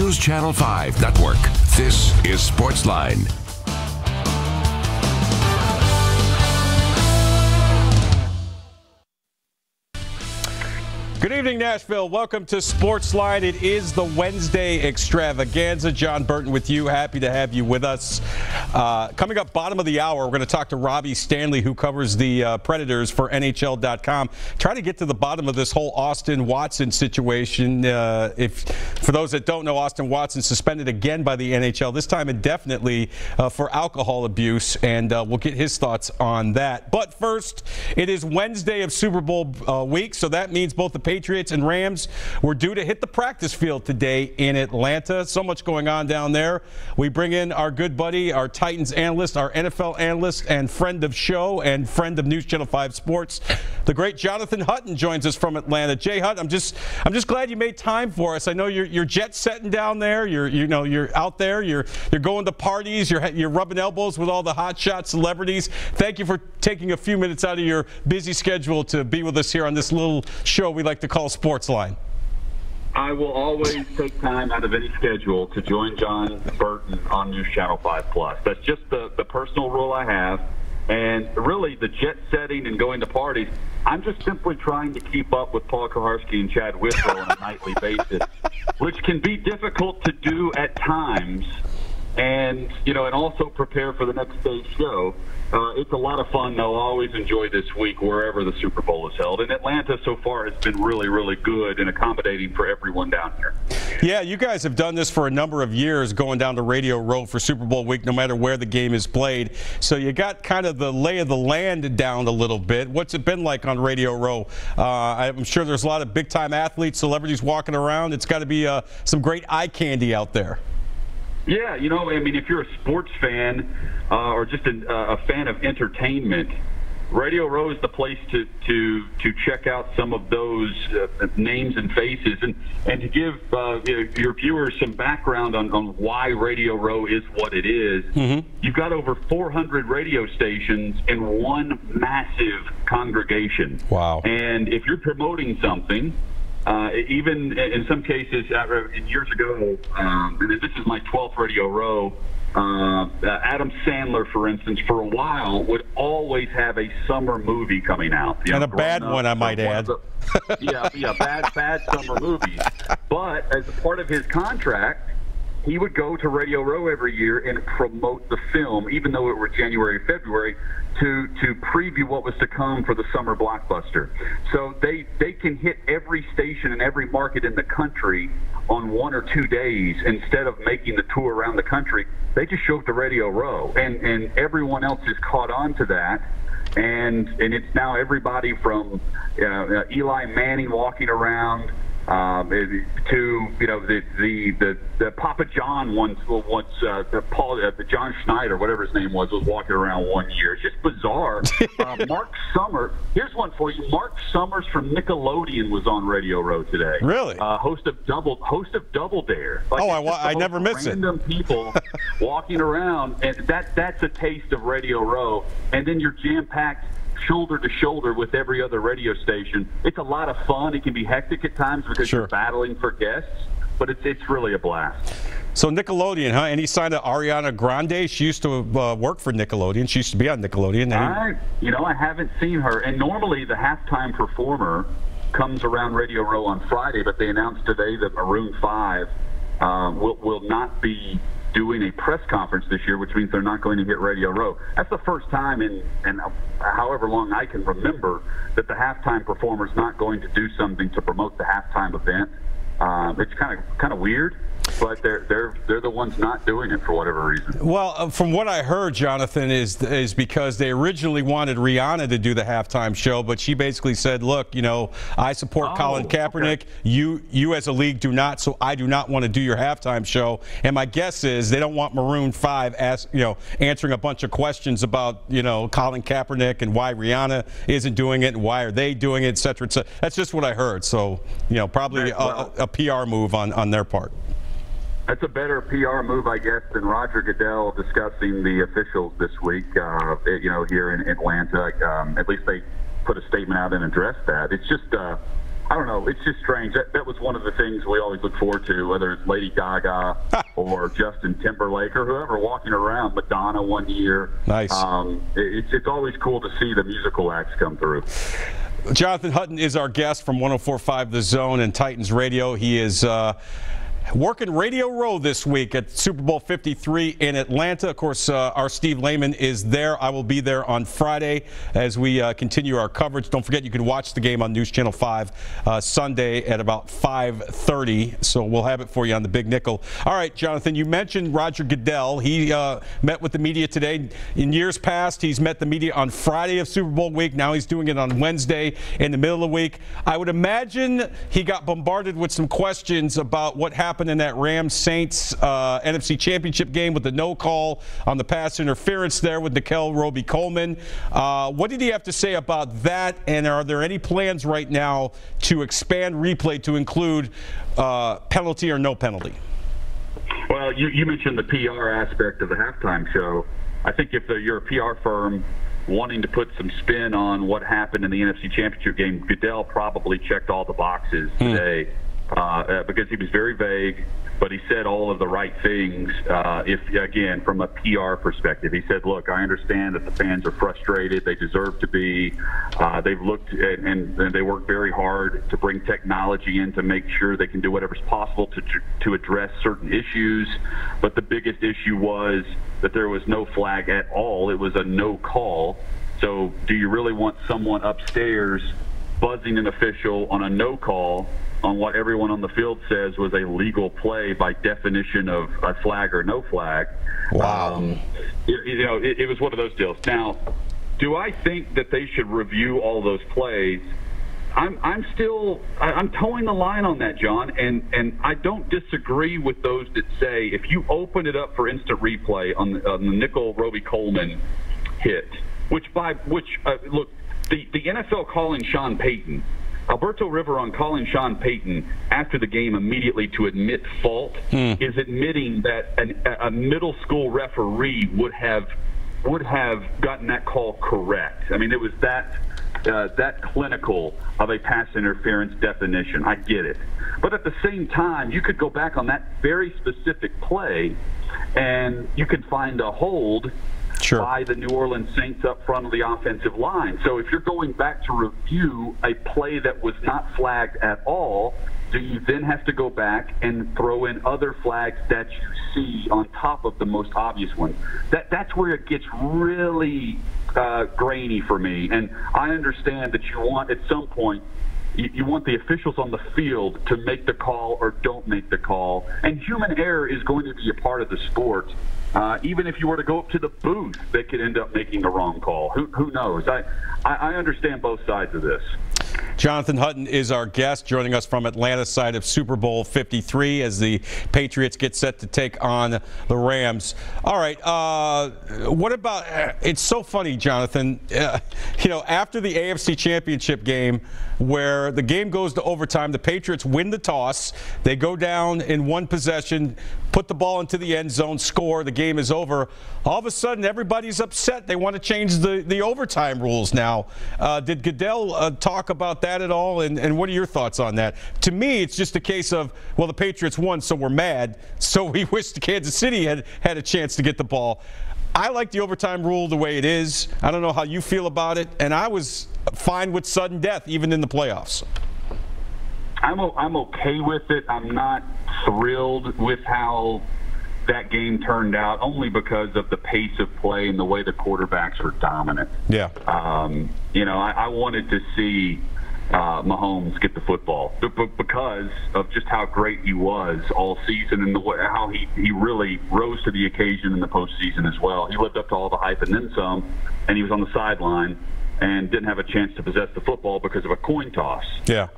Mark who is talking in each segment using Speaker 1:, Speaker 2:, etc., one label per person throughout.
Speaker 1: NewsChannel 5 Network. This is Sportsline.
Speaker 2: Good evening, Nashville. Welcome to Sportsline. It is the Wednesday extravaganza. John Burton with you. Happy to have you with us. Coming up bottom of the hour, we're going to talk to Robbie Stanley, who covers the Predators for NHL.com. Try to get to the bottom of this whole Austin Watson situation. For those that don't know, Austin Watson suspended again by the NHL, this time indefinitely for alcohol abuse, and we'll get his thoughts on that. But first, it is Wednesday of Super Bowl week, so that means both the Patriots and Rams were due to hit the practice field today in Atlanta. So much going on down there. We bring in our good buddy, our Titans analyst, our NFL analyst, and friend of show and friend of News Channel 5 Sports, the great Jonathan Hutton joins us from Atlanta. Jay Hutt, I'm just glad you made time for us. I know you're jet setting down there. You're out there. You're going to parties. You're rubbing elbows with all the hotshot celebrities. Thank you for taking a few minutes out of your busy schedule to be with us here on this little show we like to call Sportsline.
Speaker 3: I will always take time out of any schedule to join John Burton on News Channel 5 Plus. That's just the personal rule I have. And really, the jet setting and going to parties, I'm just simply trying to keep up with Paul Kuharsky and Chad Withrow on a nightly basis, which can be difficult to do at times. And also prepare for the next day's show. It's a lot of fun, though. I always enjoy this week wherever the Super Bowl is held. And Atlanta so far has been really, really good and accommodating for everyone down here.
Speaker 2: Yeah, you guys have done this for a number of years, going down to Radio Row for Super Bowl week, no matter where the game is played. So you got kind of the lay of the land down a little bit. What's it been like on Radio Row? I'm sure there's a lot of big-time athletes, celebrities walking around. It's got to be some great eye candy out there.
Speaker 3: Yeah, if you're a sports fan or just a fan of entertainment, Radio Row is the place to check out some of those names and faces and to give your viewers some background on why Radio Row is what it is. Mm-hmm. You've got over 400 radio stations in one massive congregation. Wow. And if you're promoting something, even in some cases, years ago, and this is my 12th Radio Row, Adam Sandler, for instance, for a while would always have a summer movie coming out.
Speaker 2: And a bad one, I might add.
Speaker 3: Bad summer movies. But as a part of his contract, he would go to Radio Row every year and promote the film, even though it were January, February, to preview what was to come for the summer blockbuster. So they can hit every station and every market in the country on 1 or 2 days instead of making the tour around the country. They just show up to Radio Row, and everyone else is caught on to that. And it's now everybody from Eli Manning walking around to the Papa John once John Schneider, whatever his name was walking around one year. It's just bizarre. Mark Summers, here's one for you. Mark Summers from Nickelodeon was on Radio Row today.
Speaker 2: Really?
Speaker 3: Host of Double Dare.
Speaker 2: I never miss it.
Speaker 3: Random people walking around, and that's a taste of Radio Row. And then you're jam-packed shoulder to shoulder with every other radio station. It's a lot of fun. It can be hectic at times because you're battling for guests, but it's really a blast.
Speaker 2: So Nickelodeon, huh? And he signed to Ariana Grande. She used to work for Nickelodeon. She used to be on Nickelodeon.
Speaker 3: I haven't seen her. And normally the halftime performer comes around Radio Row on Friday, but they announced today that Maroon 5 will not be doing a press conference this year, which means they're not going to hit Radio Row. That's the first time in however long I can remember that the halftime performer's not going to do something to promote the halftime event. It's kind of weird, but they're the ones not doing it for whatever reason.
Speaker 2: Well, from what I heard, Jonathan, is because they originally wanted Rihanna to do the halftime show, but she basically said, "Look, I support Colin Kaepernick. Okay. You as a league do not, so I do not want to do your halftime show." And my guess is they don't want Maroon 5 answering a bunch of questions about Colin Kaepernick and why Rihanna isn't doing it and why are they doing it, et cetera, et cetera. That's just what I heard. So probably a PR move on their part.
Speaker 3: That's a better PR move, I guess, than Roger Goodell discussing the officials this week, here in Atlanta. At least they put a statement out and addressed that. It's just, I don't know. It's just strange. That was one of the things we always look forward to, whether it's Lady Gaga or Justin Timberlake or whoever walking around, Madonna one year.
Speaker 2: Nice.
Speaker 3: It's always cool to see the musical acts come through.
Speaker 2: Jonathan Hutton is our guest from 104.5 The Zone and Titans Radio. He is working Radio Row this week at Super Bowl 53 in Atlanta. Of course, our Steve Lehman is there. I will be there on Friday as we continue our coverage. Don't forget, you can watch the game on News Channel 5 Sunday at about 5:30. So we'll have it for you on the Big Nickel. All right, Jonathan, you mentioned Roger Goodell. He met with the media today. In years past, he's met the media on Friday of Super Bowl week. Now he's doing it on Wednesday in the middle of the week. I would imagine he got bombarded with some questions about what happened in that Rams-Saints NFC Championship game with the no call on the pass interference there with Nickel Roby-Coleman. What did he have to say about that, and are there any plans right now to expand replay to include penalty or no penalty?
Speaker 3: Well, you mentioned the PR aspect of the halftime show. I think if you're a PR firm wanting to put some spin on what happened in the NFC Championship game, Goodell probably checked all the boxes today. Because he was very vague, but he said all of the right things. Again, from a PR perspective, he said, look, I understand that the fans are frustrated. They deserve to be. They've looked and they work very hard to bring technology in to make sure they can do whatever's possible to address certain issues. But the biggest issue was that there was no flag at all. It was a no call. So do you really want someone upstairs buzzing an official on a no call on what everyone on the field says was a legal play by definition of a flag or no flag?
Speaker 2: Wow.
Speaker 3: It was one of those deals. Now, do I think that they should review all those plays? I'm towing the line on that, John, and I don't disagree with those that say if you open it up for instant replay on the Nickel Roby-Coleman hit, look, the NFL calling Sean Payton, Alberto Riveron calling Sean Payton after the game immediately to admit fault is admitting that a middle school referee would have gotten that call correct. I mean, it was that clinical of a pass interference definition. I get it. But at the same time, you could go back on that very specific play and you could find a hold by the New Orleans Saints up front of the offensive line. So if you're going back to review a play that was not flagged at all, do you then have to go back and throw in other flags that you see on top of the most obvious ones? That's where it gets really grainy for me. And I understand that you want, at some point, you want the officials on the field to make the call or don't make the call. And human error is going to be a part of the sport. Even if you were to go up to the booth, they could end up making a wrong call. Who knows? I understand both sides of this.
Speaker 2: Jonathan Hutton is our guest, joining us from Atlanta side of Super Bowl 53 as the Patriots get set to take on the Rams. All right, what about, it's so funny, Jonathan, after the AFC Championship game where the game goes to overtime, the Patriots win the toss, they go down in one possession, put the ball into the end zone, score, the game is over. All of a sudden, everybody's upset. They want to change the overtime rules now. Did Goodell talk about that at all, and what are your thoughts on that? To me, it's just a case of, well, the Patriots won, so we're mad, so we wish the Kansas City had a chance to get the ball. I like the overtime rule the way it is. I don't know how you feel about it, and I was fine with sudden death, even in the playoffs.
Speaker 3: I'm okay with it. I'm not thrilled with how that game turned out, only because of the pace of play and the way the quarterbacks were dominant.
Speaker 2: Yeah.
Speaker 3: I wanted to see Mahomes get the football because of just how great he was all season and how he really rose to the occasion in the postseason as well. He lived up to all the hype and then some, and he was on the sideline and didn't have a chance to possess the football because of a coin toss.
Speaker 2: Yeah.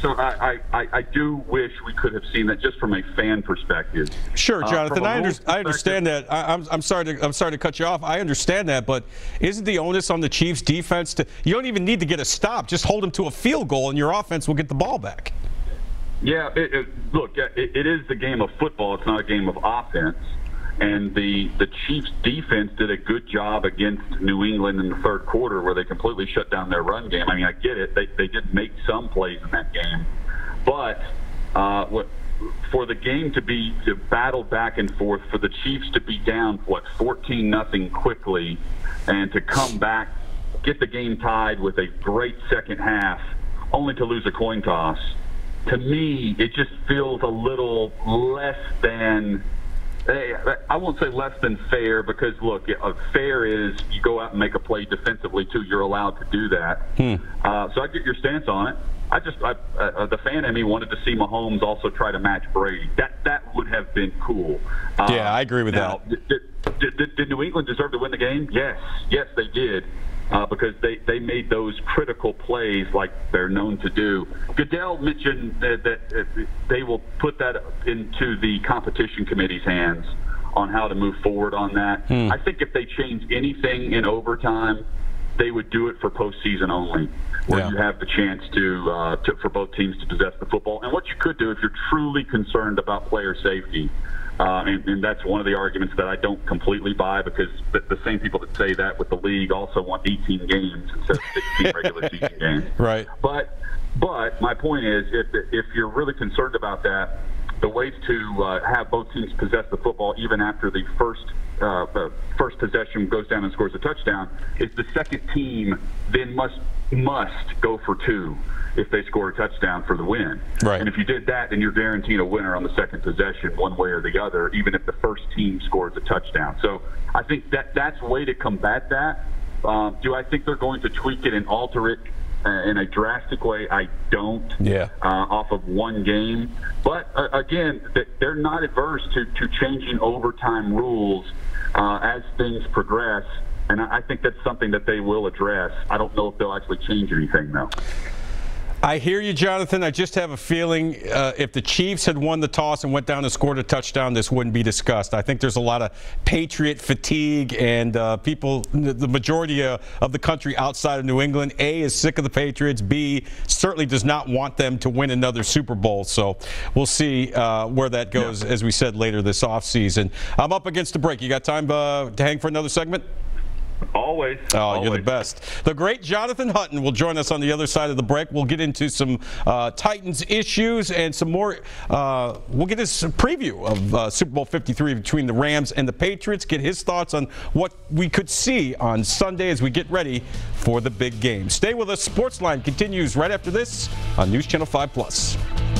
Speaker 3: So I do wish we could have seen that just from a fan perspective.
Speaker 2: Sure, Jonathan. I understand that. I'm sorry to cut you off. I understand that, but isn't the onus on the Chiefs' defense to? You don't even need to get a stop. Just hold them to a field goal, and your offense will get the ball back.
Speaker 3: Yeah. Look, it is the game of football. It's not a game of offense. And the Chiefs defense did a good job against New England in the third quarter where they completely shut down their run game. I mean, I get it. They did make some plays in that game. But for the game to battle back and forth, for the Chiefs to be down, 14-0 quickly, and to come back, get the game tied with a great second half, only to lose a coin toss, to me, it just feels a little less than, I won't say less than fair, because, look, fair is you go out and make a play defensively, too. You're allowed to do that. So I get your stance on it. The fan in me wanted to see Mahomes also try to match Brady. That would have been cool.
Speaker 2: Yeah, I agree with that.
Speaker 3: Did New England deserve to win the game? Yes, they did. Because they made those critical plays like they're known to do. Goodell mentioned that they will put that into the competition committee's hands on how to move forward on that. I think if they change anything in overtime, they would do it for postseason only, where you have the chance for both teams to possess the football. And what you could do if you're truly concerned about player safety, and that's one of the arguments that I don't completely buy, because the same people that say that with the league also want 18 games instead of 16 regular season games. Right. But my point is, if you're really concerned about that, the way to have both teams possess the football even after the first possession goes down and scores a touchdown is the second team then must go for two if they score a touchdown for the win. Right. And if you did that, then you're guaranteeing a winner on the second possession one way or the other, even if the first team scores a touchdown. So I think that's a way to combat that. Do I think they're going to tweak it and alter it in a drastic way? I don't. Off of one game. But, again, they're not adverse to changing overtime rules as things progress. And I think that's something that they will address. I don't know if they'll actually change anything, though.
Speaker 2: I hear you, Jonathan. I just have a feeling if the Chiefs had won the toss and went down and scored a touchdown, this wouldn't be discussed. I think there's a lot of Patriot fatigue, and people, the majority of the country outside of New England, A, is sick of the Patriots, B, certainly does not want them to win another Super Bowl. So we'll see where that goes, as we said, later this offseason. I'm up against the break. You got time to hang for another segment?
Speaker 3: Always.
Speaker 2: Oh,
Speaker 3: always.
Speaker 2: You're the best. The great Jonathan Hutton will join us on the other side of the break. We'll get into some Titans issues and some more. We'll get his preview of Super Bowl 53 between the Rams and the Patriots, get his thoughts on what we could see on Sunday as we get ready for the big game. Stay with us. Sportsline continues right after this on News Channel 5+.